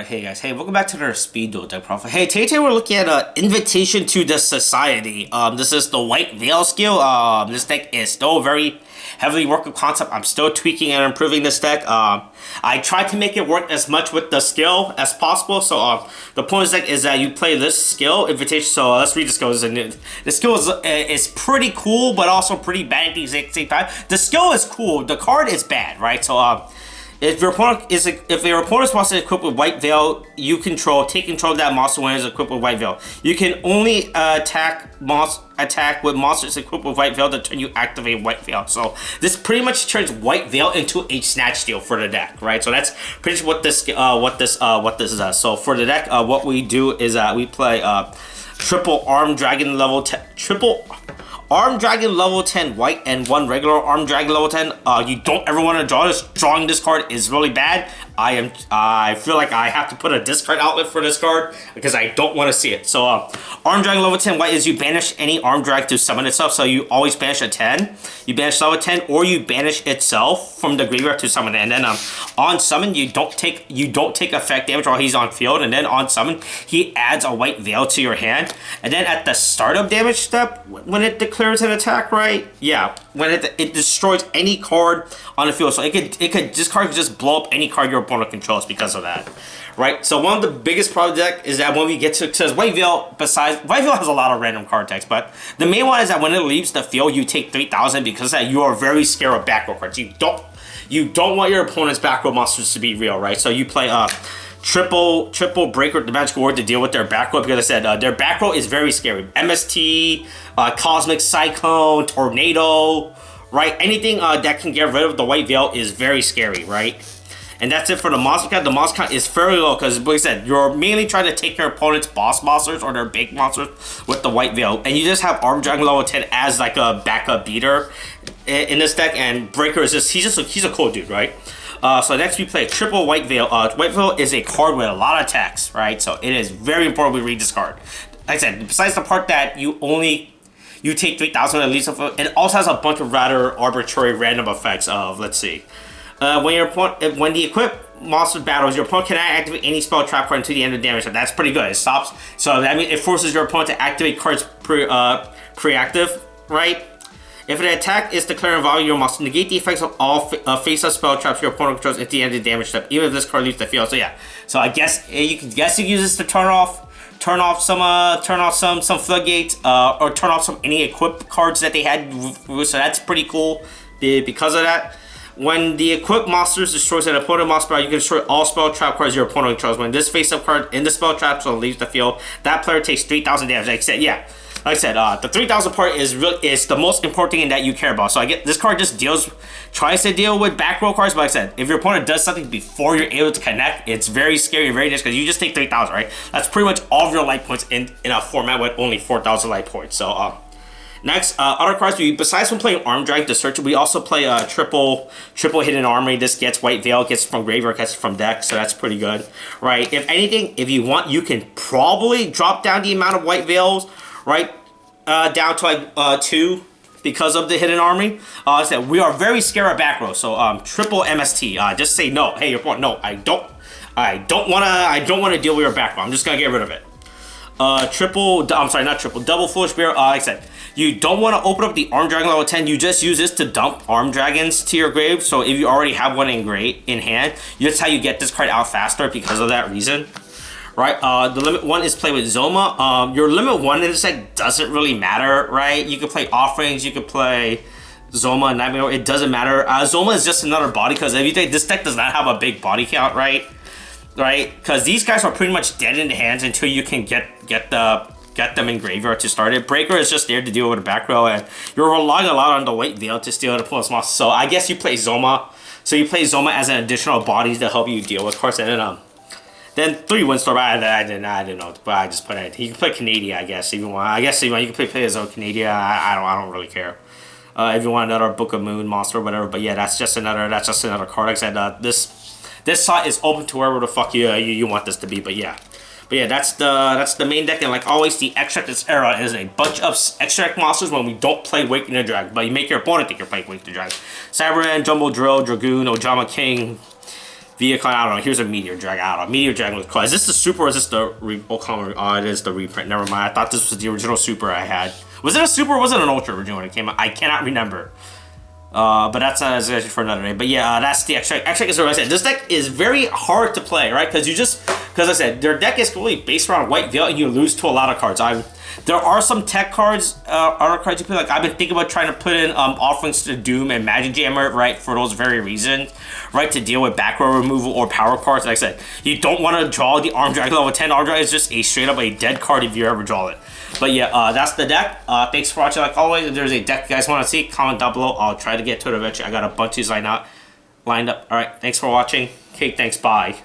Alright, hey guys, hey, welcome back to the Speed Duel Deck Profile. Hey, today we're looking at an Invitation to the Society. This is the White Veil skill. This deck is still very heavily work with concept. I'm still tweaking and improving this deck. I tried to make it work as much with the skill as possible. So, the point of this deck is that you play this skill, Invitation. So, let's read the skill. The skill is pretty cool, but also pretty bad at the same time. The skill is cool. The card is bad, right? So, if your opponent's monster is equipped with White Veil, you take control of that monster when it's equipped with White Veil. You can only attack with monsters equipped with White Veil the turn you activate White Veil. So this pretty much turns White Veil into a snatch steal for the deck, right? So that's pretty much what this does. So for the deck, what we do is we play triple Armed Dragon level 10, triple Armed Dragon level 10 white and one regular Armed Dragon level 10. You don't ever want to draw this. Drawing this card is really bad. I feel like I have to put a discard outlet for this card because I don't want to see it. So Armed Dragon level 10 white is you banish any Armed Dragon to summon itself. So you always banish a 10. You banish level 10 or you banish itself from the graveyard to summon it. And then on summon you don't take effect damage while he's on field. And then on summon he adds a White Veil to your hand. And then at the startup damage step when it declares an attack, right? Yeah, when it destroys any card on the field. So this card could just blow up any card your opponent controls because of that, right? So one of the biggest problems of the deck is that when we get to, because White Veil has a lot of random card text, but the main one is that when it leaves the field, you take 3,000 because that you are very scared of back row cards. You don't want your opponent's back row monsters to be real, right? So you play triple breaker the magical word to deal with their back row, because I said their back row is very scary. MST, Cosmic Cyclone, Tornado, right? Anything that can get rid of the White Veil is very scary, right? And that's it for the monster count. The monster count is fairly low because, like I said, you're mainly trying to take your opponent's boss monsters or their big monsters with the White Veil. And you just have Armed Dragon level 10 as like a backup beater in this deck. And Breaker is he's a cool dude, right? So next we play triple White Veil. White Veil is a card with a lot of text, right? So it is very important we read this card. Like I said, besides the part that you take 3,000 at least of it, it also has a bunch of rather arbitrary random effects of, let's see. When the equipped monster battles, your opponent cannot activate any spell trap card until the end of the damage. So that's pretty good. It stops. So that means it forces your opponent to activate cards preactive, right? If an attack is declared involving your monster, negate the effects of all face-up spell traps your opponent controls at the end of the damage step, even if this card leaves the field. So yeah. So I guess you can use this to turn off some floodgates, or turn off any equipped cards that they had. So that's pretty cool because of that. When the equipped monsters destroys an opponent monster battle, you can destroy all spell trap cards your opponent controls. When this face-up card in the spell trap zone leaves the field, that player takes 3,000 damage. Like I said, the 3,000 part is the most important thing that you care about. So I get this card just tries to deal with back row cards. But like I said, if your opponent does something before you're able to connect, it's very scary, very dangerous because you just take 3,000, right? That's pretty much all of your life points in a format with only 4,000 life points. So next, other cards, besides from playing Armed Dragon to search, we also play triple Hidden Armory. This gets White Veil, gets from graveyard, gets from deck, so that's pretty good, right? If anything, if you want, you can probably drop down the amount of White Veils, right, down to like 2 because of the Hidden Armory. I said we are very scared of back row, so triple MST. Just say no. Hey, your opponent, no, I don't wanna deal with your back row. I'm just gonna get rid of it. Double Foolish Bear. Like I said, you don't want to open up the Armed Dragon level 10. You just use this to dump Armed Dragons to your grave. So if you already have one in hand, that's how you get this card out faster because of that reason. Right? The limit 1 is play with Zoma. Your limit 1 in this deck doesn't really matter, right? You can play Offerings, you can play Zoma, Nightmare. It doesn't matter. Zoma is just another body because if you think this deck does not have a big body count, right? Right, because these guys are pretty much dead in the hands until you can get them in graveyard to start it. Breaker is just there to deal with the back row, and you're relying a lot on the White Veil to steal the opponent's monster. So I guess you play Zoma. So you play Zoma as an additional body to help you deal with cards, and then 3 Windstorm. I didn't know, but I just put it. You can play Canada, I guess. Even you can play his own Canada. I don't really care. If you want another Book of Moon monster or whatever, but yeah, that's just another card. Like I said, this slot is open to wherever the fuck you want this to be, but yeah, that's the main deck. And like always, the extract this era is a bunch of extract monsters when we don't play Waking the Dragon, but you make your opponent think you're playing Waking the Dragon. Cyberman, Jumbo Drill, Dragoon, Ojama King, Vehicle, I don't know. Here's a Meteor Dragon. I don't know. Meteor Dragon was cool. Is this the Super or is this the oh, it is the reprint. Never mind. I thought this was the original Super I had. Was it a Super or was it an Ultra original when it came out? I cannot remember. But that's actually for another day. But yeah, that's the extract. Extract is what I said. This deck is very hard to play, right? Because I said, their deck is really based around White Veil, and you lose to a lot of cards. There are some tech cards, other cards you play. Like I've been thinking about trying to put in Offerings to Doom and Magic Jammer, right, for those very reasons, right, to deal with back row removal or power cards. Like I said, you don't want to draw the Arm Dragon level 10. Arm Dragon is just a straight up a dead card if you ever draw it. But yeah, that's the deck. Thanks for watching. Like always, if there's a deck you guys want to see, comment down below. I'll try to get to it eventually. I got a bunch of these lined up. All right, thanks for watching. Okay, thanks. Bye.